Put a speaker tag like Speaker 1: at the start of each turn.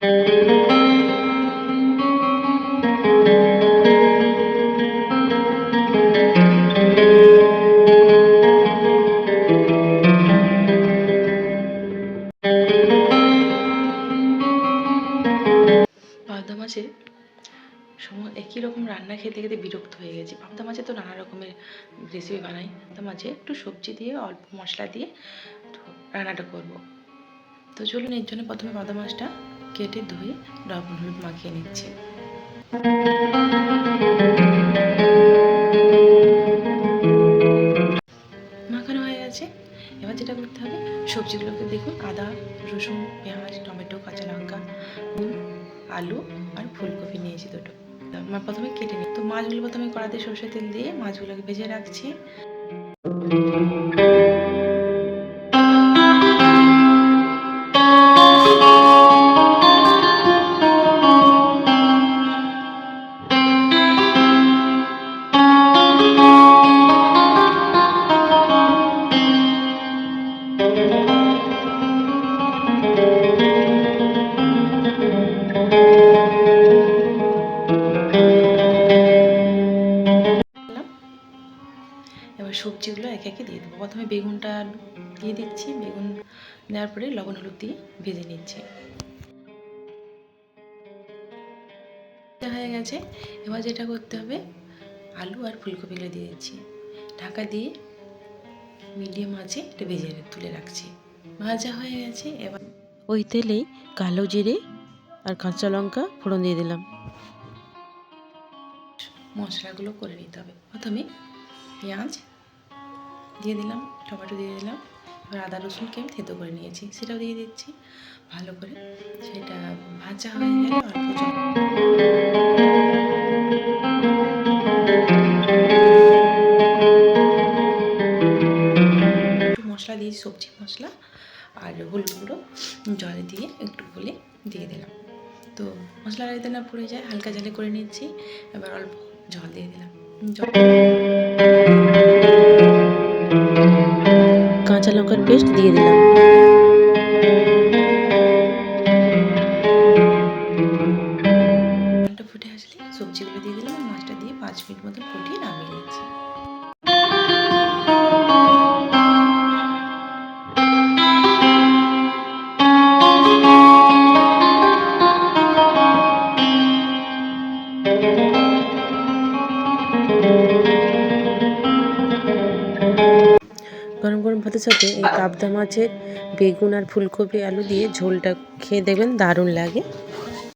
Speaker 1: পাবদা মাছে একই রকম রান্না খেতে খেতে বিরক্ত হয়ে গেছি। পাবদা মাছে তো নানা রকমের রেসিপি বানাই, তো মাঝে একটু সবজি দিয়ে অল্প মশলা দিয়ে তো রান্নাটা করব। তো চলুন, এর জন্য প্রথমে পাবদা মাছটা কেটে ধুয়ে লবণ হলুদ মাখিয়ে নিচ্ছি। মাখানো হয়ে গেছে। এবার যেটা করতে হবে, সবজিগুলোকে দেখুন, আদা রসুন পেঁয়াজ টমেটো কাঁচা লঙ্কা আলু আর ফুলকপি নিয়েছি দুটো। আমার প্রথমে কেটে নিই। তো মাছগুলো প্রথমে কড়াতে সরষের তেল দিয়ে মাছগুলোকে ভেজে রাখছি। এবার সবজিগুলো একে একে দিয়ে দেবো। প্রথমে বেগুনটা দিয়ে দিচ্ছি। বেগুন দেওয়ার পরে লবণ হলুদ দিয়ে ভেজে নিচ্ছি। হয়ে গেছে। এবার যেটা করতে হবে, আলু আর ফুলকপিগুলো দিয়ে দিচ্ছি। ঢাকা দিয়ে মিডিয়াম আঁচে এটা ভেজে তুলে রাখছি। ভাজা হয়ে গেছে। এবার
Speaker 2: ওই তেলেই কালো জিরে আর কাঁচা লঙ্কা ফোড়ন দিয়ে দিলাম।
Speaker 1: মশলাগুলো করে নিতে হবে। প্রথমে পেঁয়াজ দিয়ে দিলাম, টমেটো দিয়ে দিলাম, এবার আদা রসুনকে আমি থেতো করে নিয়েছি সেটাও দিয়ে দিচ্ছি। ভালো করে সেটা ভাজা হয়ে গেলে অল্প একটু মশলা দিয়েছি, সবজি মশলা আর হলুদ গুঁড়ো জলে দিয়ে একটু গুলে দিয়ে দিলাম। তো মশলা যাতে না পড়ে যায় হালকা জালে করে নিচ্ছি। এবার অল্প জল দিয়ে দিলাম।
Speaker 2: কাঁচা লঙ্কার পেস্ট দিয়ে দিলাম।
Speaker 1: জলটা ফুটে আসলে সবজিগুলো দিয়ে দিলাম, মাছটা দিয়ে 5 মিনিট মতো ফুটিয়ে নামিয়ে নিচ্ছি।
Speaker 2: গরম গরম ভাতের সাথে এই পাবদা মাছের বেগুন আর ফুলকপি আলু দিয়ে ঝোলটা খেয়ে দেখবেন দারুণ লাগে।